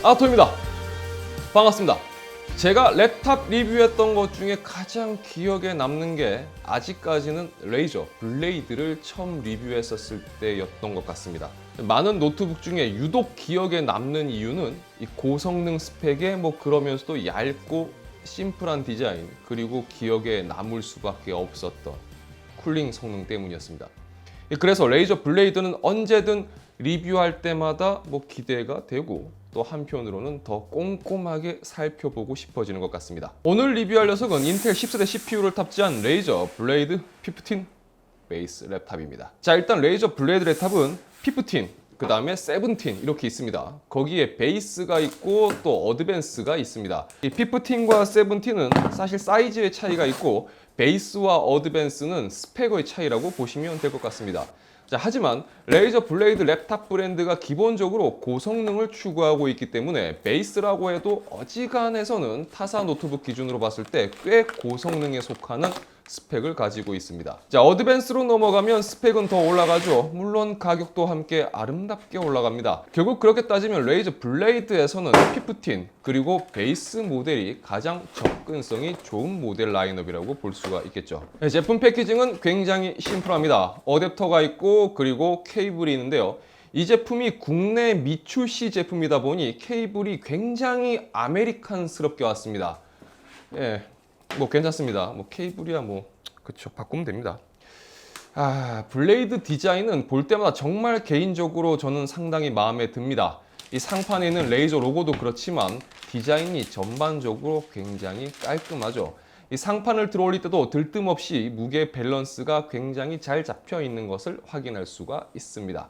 아토입니다. 반갑습니다. 제가 랩탑 리뷰했던 것 중에 가장 기억에 남는 게 아직까지는 레이저 블레이드를 처음 리뷰했었을 때였던 것 같습니다. 많은 노트북 중에 유독 기억에 남는 이유는 이 고성능 스펙에 그러면서도 얇고 심플한 디자인, 그리고 기억에 남을 수밖에 없었던 쿨링 성능 때문이었습니다. 그래서 레이저 블레이드는 언제든 리뷰할 때마다 기대가 되고, 또 한편으로는 더 꼼꼼하게 살펴보고 싶어지는 것 같습니다. 오늘 리뷰할 녀석은 인텔 10세대 CPU를 탑재한 레이저 블레이드 15 베이스 랩탑입니다. 자, 일단 레이저 블레이드 랩탑은 15, 그 다음에 17 이렇게 있습니다. 거기에 베이스가 있고 또 어드밴스가 있습니다. 이 15과 17은 사실 사이즈의 차이가 있고, 베이스와 어드밴스는 스펙의 차이라고 보시면 될 것 같습니다. 자, 하지만 레이저 블레이드 랩탑 브랜드가 기본적으로 고성능을 추구하고 있기 때문에 베이스라고 해도 어지간해서는 타사 노트북 기준으로 봤을 때 꽤 고성능에 속하는 스펙을 가지고 있습니다. 자, 어드밴스로 넘어가면 스펙은 더 올라가죠. 물론 가격도 함께 아름답게 올라갑니다. 결국 그렇게 따지면 레이저 블레이드에서는 15 그리고 베이스 모델이 가장 접근성이 좋은 모델 라인업이라고 볼 수가 있겠죠. 네, 제품 패키징은 굉장히 심플합니다. 어댑터가 있고 그리고 케이블이 있는데요. 이 제품이 국내 미출시 제품이다 보니 케이블이 굉장히 아메리칸스럽게 왔습니다. 예. 괜찮습니다. 케이블이야 그쵸, 바꾸면 됩니다. 블레이드 디자인은 볼 때마다 정말 개인적으로 저는 상당히 마음에 듭니다. 이 상판에 있는 레이저 로고도 그렇지만 디자인이 전반적으로 굉장히 깔끔하죠. 이 상판을 들어올릴 때도 들뜸없이 무게 밸런스가 굉장히 잘 잡혀 있는 것을 확인할 수가 있습니다.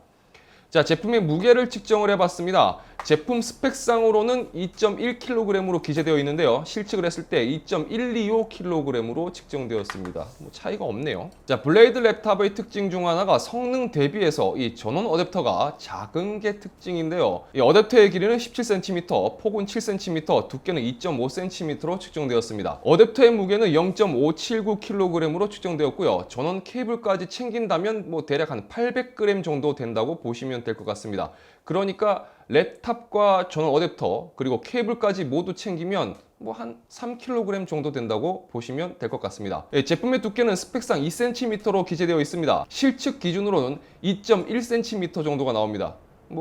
자, 제품의 무게를 측정을 해봤습니다. 제품 스펙상으로는 2.1kg으로 기재되어 있는데요. 실측을 했을 때 2.125kg으로 측정되었습니다. 차이가 없네요. 자, 블레이드 랩탑의 특징 중 하나가 성능 대비해서 이 전원 어댑터가 작은 게 특징인데요. 이 어댑터의 길이는 17cm, 폭은 7cm, 두께는 2.5cm로 측정되었습니다. 어댑터의 무게는 0.579kg으로 측정되었고요. 전원 케이블까지 챙긴다면 대략 한 800g 정도 된다고 보시면 될 것 같습니다. 그러니까 랩탑과 전원 어댑터 그리고 케이블까지 모두 챙기면 한 3kg 정도 된다고 보시면 될 것 같습니다. 예, 제품의 두께는 스펙상 2cm로 기재되어 있습니다. 실측 기준으로는 2.1cm 정도가 나옵니다.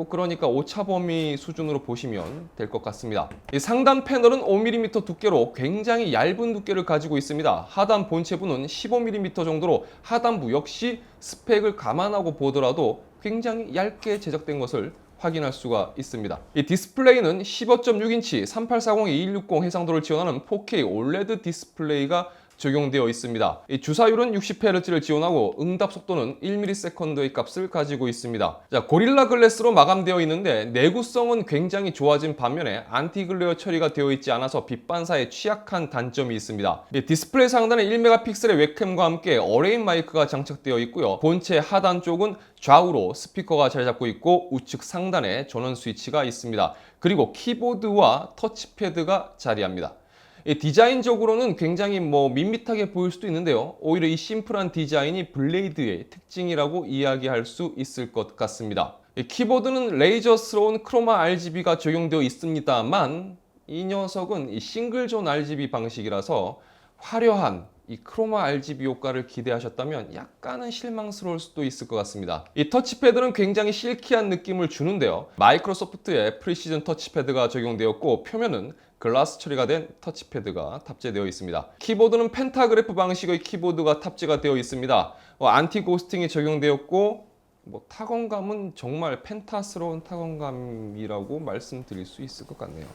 그러니까 오차 범위 수준으로 보시면 될 것 같습니다. 이 상단 패널은 5mm 두께로 굉장히 얇은 두께를 가지고 있습니다. 하단 본체부는 15mm 정도로 하단부 역시 스펙을 감안하고 보더라도 굉장히 얇게 제작된 것을 확인할 수가 있습니다. 이 디스플레이는 15.6인치 3840-2160 해상도를 지원하는 4K OLED 디스플레이가 적용되어 있습니다. 이 주사율은 60Hz를 지원하고 응답 속도는 1ms의 값을 가지고 있습니다. 자, 고릴라 글래스로 마감되어 있는데 내구성은 굉장히 좋아진 반면에 안티글레어 처리가 되어 있지 않아서 빛 반사에 취약한 단점이 있습니다. 이 디스플레이 상단에 1메가픽셀의 웹캠과 함께 어레인 마이크가 장착되어 있고요. 본체 하단 쪽은 좌우로 스피커가 자리 잡고 있고 우측 상단에 전원 스위치가 있습니다. 그리고 키보드와 터치패드가 자리합니다. 디자인적으로는 굉장히 밋밋하게 보일 수도 있는데요. 오히려 이 심플한 디자인이 블레이드의 특징이라고 이야기할 수 있을 것 같습니다. 키보드는 레이저스러운 크로마 RGB가 적용되어 있습니다만 이 녀석은 이 싱글존 RGB 방식이라서 화려한 이 크로마 RGB 효과를 기대하셨다면 약간은 실망스러울 수도 있을 것 같습니다. 이 터치패드는 굉장히 실키한 느낌을 주는데요. 마이크로소프트의 프리시즌 터치패드가 적용되었고 표면은 글라스 처리가 된 터치패드가 탑재되어 있습니다. 키보드는 펜타그래프 방식의 키보드가 탑재가 되어 있습니다. 안티 고스팅이 적용되었고 타건감은 정말 펜타스러운 타건감이라고 말씀드릴 수 있을 것 같네요.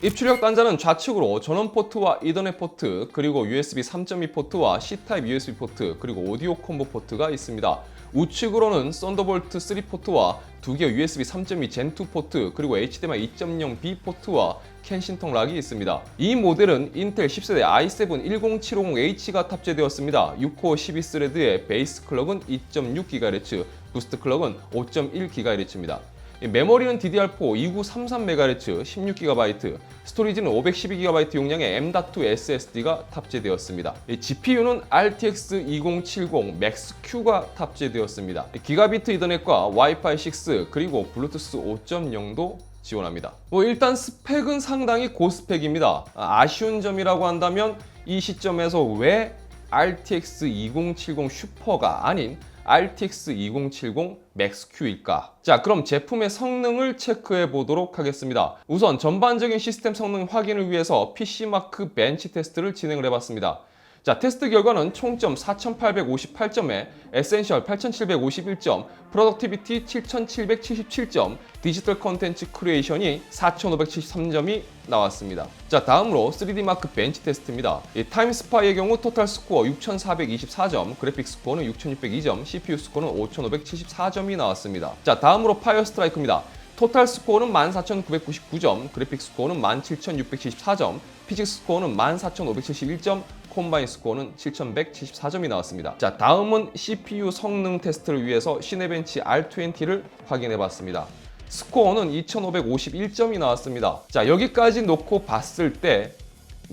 입출력 단자는 좌측으로 전원 포트와 이더넷 포트, 그리고 USB 3.2 포트와 C타입 USB 포트, 그리고 오디오 콤보 포트가 있습니다. 우측으로는 썬더볼트 3 포트와 2개 USB 3.2 Gen2 포트, 그리고 HDMI 2.0B 포트와 캔신통 락이 있습니다. 이 모델은 인텔 10세대 i7 10750H가 탑재되었습니다. 6코어 12스레드의 베이스 클럭은 2.6GHz, 부스트 클럭은 5.1GHz입니다. 메모리는 DDR4 2933MHz 16GB, 스토리지는 512GB 용량의 M.2 SSD가 탑재되었습니다. GPU는 RTX 2070 Max-Q가 탑재되었습니다. 기가비트 이더넷과 와이파이 6 그리고 블루투스 5.0도 지원합니다. 일단 스펙은 상당히 고스펙입니다. 아쉬운 점이라고 한다면 이 시점에서 왜 RTX 2070 슈퍼가 아닌 RTX 2070 Max-Q일까? 자, 그럼 제품의 성능을 체크해 보도록 하겠습니다. 우선 전반적인 시스템 성능 확인을 위해서 PC마크 벤치 테스트를 진행을 해봤습니다. 자, 테스트 결과는 총점 4858점에 에센셜 8751점, 프로덕티비티 7777점, 디지털 컨텐츠 크리에이션이 4573점이 나왔습니다. 자, 다음으로 3D 마크 벤치 테스트입니다. 이 타임스파이의 경우 토탈 스코어 6424점, 그래픽 스코어는 6602점, CPU 스코어는 5574점이 나왔습니다. 자, 다음으로 파이어 스트라이크입니다. 토탈 스코어는 14999점, 그래픽 스코어는 17674점, 피직스 스코어는 14571점, 콤바인 스코어는 7174점이 나왔습니다. 자, 다음은 CPU 성능 테스트를 위해서 시네벤치 R20를 확인해 봤습니다. 스코어는 2551점이 나왔습니다. 자, 여기까지 놓고 봤을 때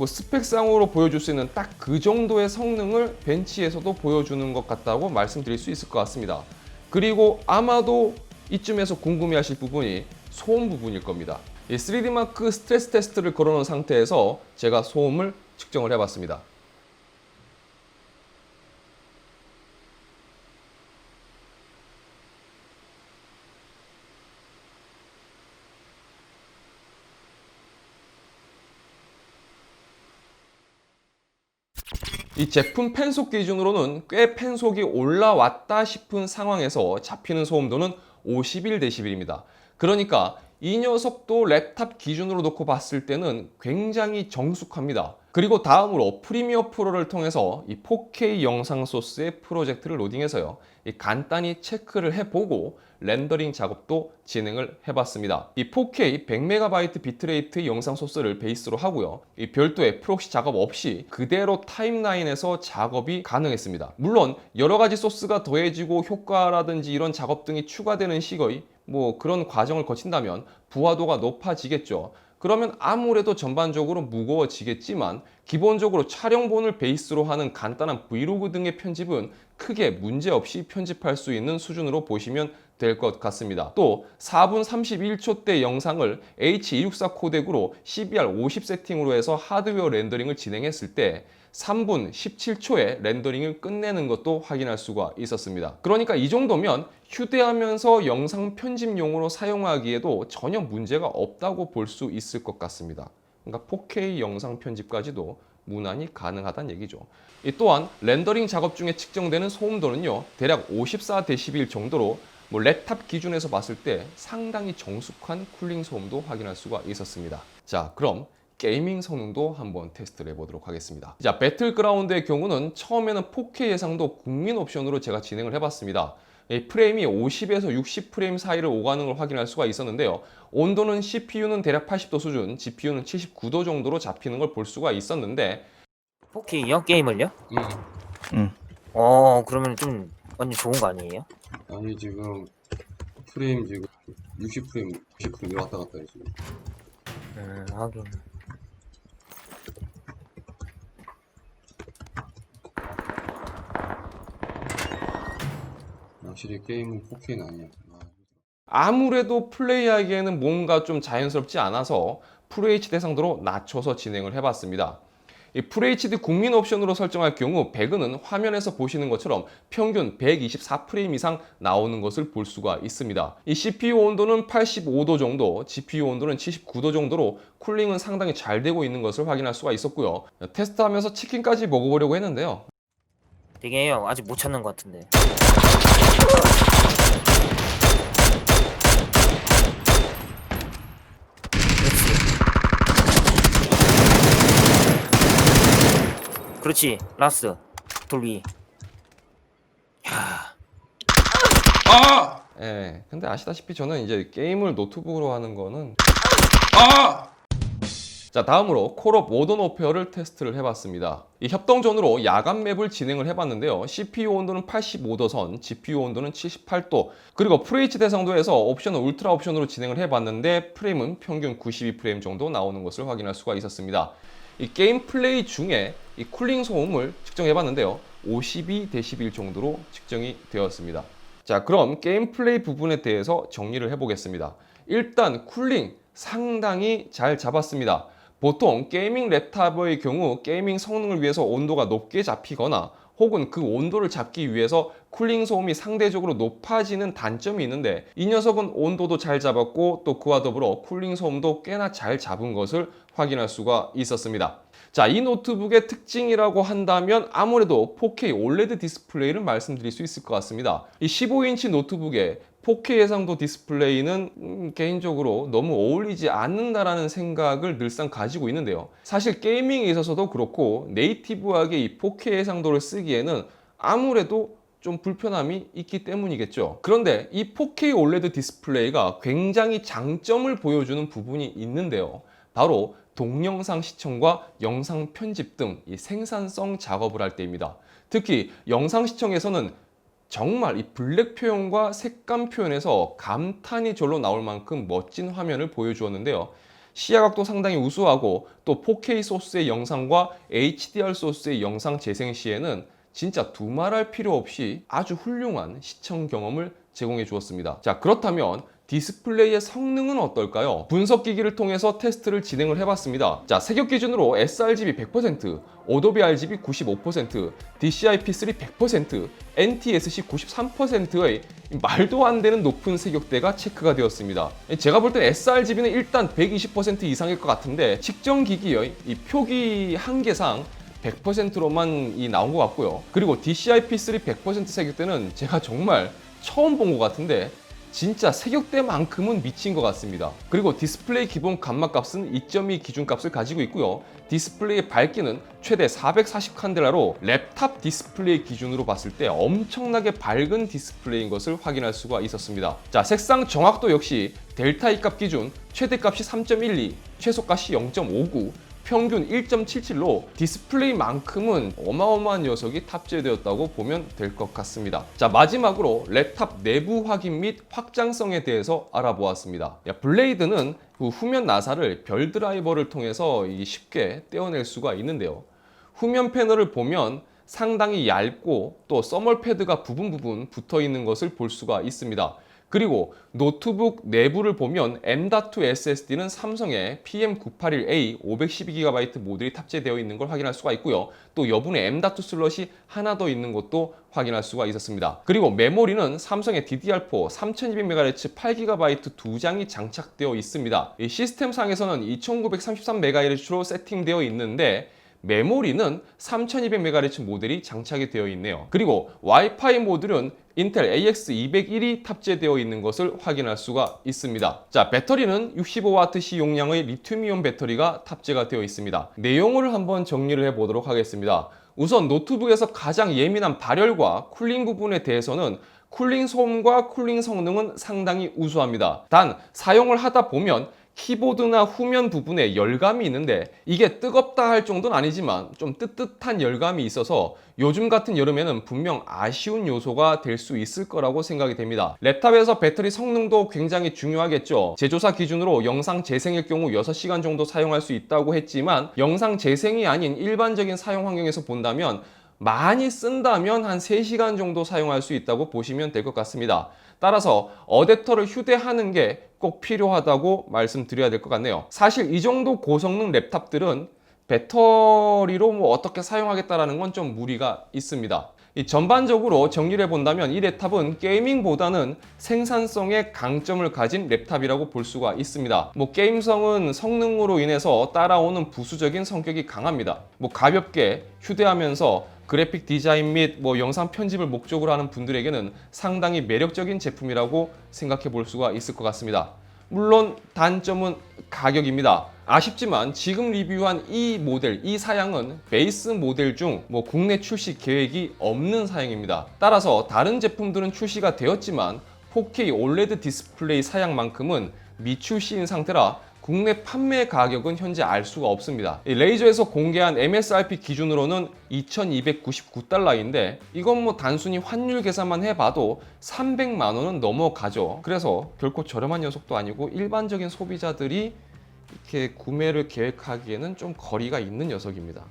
스펙상으로 보여줄 수 있는 딱 그 정도의 성능을 벤치에서도 보여주는 것 같다고 말씀드릴 수 있을 것 같습니다. 그리고 아마도 이쯤에서 궁금해하실 부분이 소음 부분일 겁니다. 이 3D마크 스트레스 테스트를 걸어놓은 상태에서 제가 소음을 측정을 해봤습니다. 이 제품 펜속 기준으로는 꽤 펜속이 올라왔다 싶은 상황에서 잡히는 소음도는 51dB입니다. 그러니까 이 녀석도 랩탑 기준으로 놓고 봤을 때는 굉장히 정숙합니다. 그리고 다음으로 프리미어 프로를 통해서 이 4K 영상 소스의 프로젝트를 로딩해서요, 간단히 체크를 해보고 렌더링 작업도 진행을 해봤습니다. 이 4K 100MB 비트레이트 영상 소스를 베이스로 하고요, 이 별도의 프록시 작업 없이 그대로 타임라인에서 작업이 가능했습니다. 물론 여러 가지 소스가 더해지고 효과라든지 이런 작업 등이 추가되는 시기의 그런 과정을 거친다면 부하도가 높아지겠죠. 그러면 아무래도 전반적으로 무거워지겠지만 기본적으로 촬영본을 베이스로 하는 간단한 브이로그 등의 편집은 크게 문제없이 편집할 수 있는 수준으로 보시면 될 것 같습니다. 또 4분 31초대 영상을 H264 코덱으로 CBR50 세팅으로 해서 하드웨어 렌더링을 진행했을 때 3분 17초에 렌더링을 끝내는 것도 확인할 수가 있었습니다. 그러니까 이 정도면 휴대하면서 영상 편집용으로 사용하기에도 전혀 문제가 없다고 볼 수 있을 것 같습니다. 그러니까 4K 영상 편집까지도 무난히 가능하다는 얘기죠. 또한 렌더링 작업 중에 측정되는 소음도는요, 대략 54dB 정도로 랩탑 기준에서 봤을 때 상당히 정숙한 쿨링 소음도 확인할 수가 있었습니다. 자, 그럼 게이밍 성능도 한번 테스트를 해보도록 하겠습니다. 자, 배틀그라운드의 경우는 처음에는 4K 예상도 국민 옵션으로 제가 진행을 해봤습니다. 프레임이 50에서 60 프레임 사이를 오가는 걸 확인할 수가 있었는데요. 온도는 CPU는 대략 80도 수준, GPU는 79도 정도로 잡히는 걸 볼 수가 있었는데 4K요? 게임을요? 그러면 좀 완전 좋은 거 아니에요? 아니 지금 프레임 지금 60프레임, 90프레임 왔다 갔다 해 지금. 하긴. 확실히 게임은 4K는 아니야. 아무래도 플레이하기에는 뭔가 좀 자연스럽지 않아서 FHD 대상도로 낮춰서 진행을 해봤습니다. 이 FHD 국민 옵션으로 설정할 경우 배그는 화면에서 보시는 것처럼 평균 124프레임 이상 나오는 것을 볼 수가 있습니다. 이 CPU 온도는 85도 정도, GPU 온도는 79도 정도로 쿨링은 상당히 잘 되고 있는 것을 확인할 수가 있었고요. 테스트하면서 치킨까지 먹어보려고 했는데요. 되게 형 아직 못 찾는 것 같은데. 그렇지. 그렇지. 라스. 돌리. 야. 아! 예. 근데 아시다시피 저는 이제 게임을 노트북으로 하는 거는 아! 자, 다음으로 콜 오브 모던 워페어를 테스트를 해봤습니다. 이 협동전으로 야간 맵을 진행을 해봤는데요. CPU 온도는 85도 선, GPU 온도는 78도, 그리고 FHD 대상도에서 옵션을 울트라 옵션으로 진행을 해봤는데 프레임은 평균 92프레임 정도 나오는 것을 확인할 수가 있었습니다. 이 게임 플레이 중에 이 쿨링 소음을 측정해봤는데요. 52dB 정도로 측정이 되었습니다. 자, 그럼 게임 플레이 부분에 대해서 정리를 해보겠습니다. 일단 쿨링 상당히 잘 잡았습니다. 보통 게이밍 랩탑의 경우 게이밍 성능을 위해서 온도가 높게 잡히거나 혹은 그 온도를 잡기 위해서 쿨링 소음이 상대적으로 높아지는 단점이 있는데 이 녀석은 온도도 잘 잡았고 또 그와 더불어 쿨링 소음도 꽤나 잘 잡은 것을 확인할 수가 있었습니다. 자, 이 노트북의 특징이라고 한다면 아무래도 4K OLED 디스플레이를 말씀드릴 수 있을 것 같습니다. 이 15인치 노트북에 4K 해상도 디스플레이는 개인적으로 너무 어울리지 않는다라는 생각을 늘상 가지고 있는데요. 사실 게이밍에 있어서도 그렇고 네이티브하게 이 4K 해상도를 쓰기에는 아무래도 좀 불편함이 있기 때문이겠죠. 그런데 이 4K OLED 디스플레이가 굉장히 장점을 보여주는 부분이 있는데요. 바로 동영상 시청과 영상 편집 등 이 생산성 작업을 할 때입니다. 특히 영상 시청에서는 정말 이 블랙 표현과 색감 표현에서 감탄이 절로 나올 만큼 멋진 화면을 보여주었는데요. 시야각도 상당히 우수하고 또 4K 소스의 영상과 HDR 소스의 영상 재생 시에는 진짜 두말할 필요 없이 아주 훌륭한 시청 경험을 제공해 주었습니다. 자, 그렇다면 디스플레이의 성능은 어떨까요? 분석기기를 통해서 테스트를 진행을 해봤습니다. 자, 색역 기준으로 sRGB 100%, 어도비 RGB 95%, DCI-P3 100%, NTSC 93%의 말도 안 되는 높은 색역대가 체크가 되었습니다. 제가 볼 때 sRGB는 일단 120% 이상일 것 같은데 측정기기의 이 표기 한계상 100%로만 나온 것 같고요. 그리고 DCI-P3 100% 색역대는 제가 정말 처음 본 것 같은데 진짜 색역대만큼은 미친 것 같습니다. 그리고 디스플레이 기본 감마 값은 2.2 기준값을 가지고 있고요. 디스플레이의 밝기는 최대 440칸델라로 랩탑 디스플레이 기준으로 봤을 때 엄청나게 밝은 디스플레이인 것을 확인할 수가 있었습니다. 자, 색상 정확도 역시 델타 E값 기준 최대값이 3.12, 최소값이 0.59, 평균 1.77로 디스플레이만큼은 어마어마한 녀석이 탑재되었다고 보면 될 것 같습니다. 자, 마지막으로 랩탑 내부 확인 및 확장성에 대해서 알아보았습니다. 블레이드는 그 후면 나사를 별 드라이버를 통해서 쉽게 떼어낼 수가 있는데요. 후면 패널을 보면 상당히 얇고 또 써멀 패드가 부분 붙어 있는 것을 볼 수가 있습니다. 그리고 노트북 내부를 보면 M.2 SSD는 삼성의 PM981A 512GB 모듈이 탑재되어 있는 걸 확인할 수가 있고요. 또 여분의 M.2 슬롯이 하나 더 있는 것도 확인할 수가 있었습니다. 그리고 메모리는 삼성의 DDR4 3200MHz 8GB 두 장이 장착되어 있습니다. 이 시스템상에서는 2933MHz로 세팅되어 있는데 메모리는 3200MHz 모델이 장착이 되어 있네요. 그리고 와이파이 모듈은 인텔 AX201이 탑재되어 있는 것을 확인할 수가 있습니다. 자, 배터리는 65Wh 용량의 리튬이온 배터리가 탑재가 되어 있습니다. 내용을 한번 정리를 해보도록 하겠습니다. 우선 노트북에서 가장 예민한 발열과 쿨링 부분에 대해서는 쿨링 소음과 쿨링 성능은 상당히 우수합니다. 단 사용을 하다 보면 키보드나 후면 부분에 열감이 있는데 이게 뜨겁다 할 정도는 아니지만 좀 뜨뜻한 열감이 있어서 요즘 같은 여름에는 분명 아쉬운 요소가 될 수 있을 거라고 생각이 됩니다. 랩탑에서 배터리 성능도 굉장히 중요하겠죠. 제조사 기준으로 영상 재생일 경우 6시간 정도 사용할 수 있다고 했지만 영상 재생이 아닌 일반적인 사용 환경에서 본다면 많이 쓴다면 한 3시간 정도 사용할 수 있다고 보시면 될 것 같습니다. 따라서 어댑터를 휴대하는 게 꼭 필요하다고 말씀드려야 될 것 같네요. 사실 이 정도 고성능 랩탑들은 배터리로 어떻게 사용하겠다라는 건 좀 무리가 있습니다. 전반적으로 정리를 해본다면 이 랩탑은 게이밍보다는 생산성에 강점을 가진 랩탑이라고 볼 수가 있습니다. 게임성은 성능으로 인해서 따라오는 부수적인 성격이 강합니다. 가볍게 휴대하면서 그래픽 디자인 및 영상 편집을 목적으로 하는 분들에게는 상당히 매력적인 제품이라고 생각해 볼 수가 있을 것 같습니다. 물론 단점은 가격입니다. 아쉽지만 지금 리뷰한 이 모델, 이 사양은 베이스 모델 중 국내 출시 계획이 없는 사양입니다. 따라서 다른 제품들은 출시가 되었지만 4K OLED 디스플레이 사양만큼은 미출시인 상태라 국내 판매 가격은 현재 알 수가 없습니다. 레이저에서 공개한 MSRP 기준으로는 2,299달러인데 이건 단순히 환율 계산만 해봐도 300만 원은 넘어가죠. 그래서 결코 저렴한 녀석도 아니고 일반적인 소비자들이 이렇게 구매를 계획하기에는 좀 거리가 있는 녀석입니다.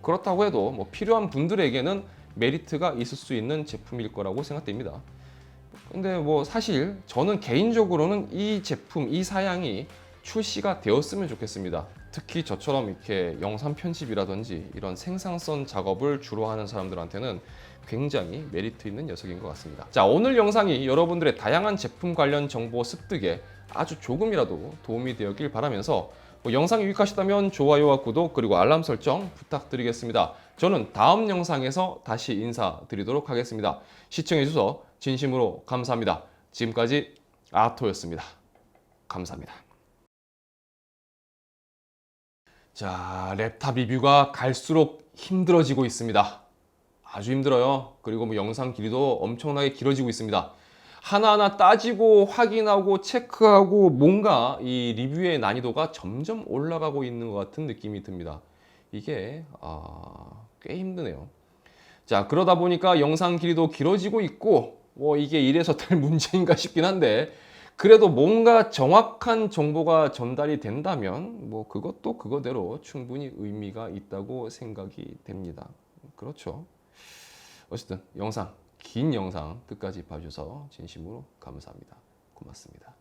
그렇다고 해도 필요한 분들에게는 메리트가 있을 수 있는 제품일 거라고 생각됩니다. 근데 사실 저는 개인적으로는 이 제품, 이 사양이 출시가 되었으면 좋겠습니다. 특히 저처럼 이렇게 영상 편집이라든지 이런 생산성 작업을 주로 하는 사람들한테는 굉장히 메리트 있는 녀석인 것 같습니다. 자, 오늘 영상이 여러분들의 다양한 제품 관련 정보 습득에 아주 조금이라도 도움이 되었길 바라면서 영상이 유익하셨다면 좋아요와 구독 그리고 알람 설정 부탁드리겠습니다. 저는 다음 영상에서 다시 인사드리도록 하겠습니다. 시청해주셔서 진심으로 감사합니다. 지금까지 아토였습니다. 감사합니다. 자, 랩탑 리뷰가 갈수록 힘들어지고 있습니다. 아주 힘들어요. 그리고 영상 길이도 엄청나게 길어지고 있습니다. 하나하나 따지고 확인하고 체크하고 뭔가 이 리뷰의 난이도가 점점 올라가고 있는 것 같은 느낌이 듭니다. 이게 꽤 힘드네요. 자, 그러다 보니까 영상 길이도 길어지고 있고 이게 이래서 될 문제인가 싶긴 한데 그래도 뭔가 정확한 정보가 전달이 된다면 그것도 그거대로 충분히 의미가 있다고 생각이 됩니다. 그렇죠. 어쨌든 긴 영상 끝까지 봐주셔서 진심으로 감사합니다. 고맙습니다.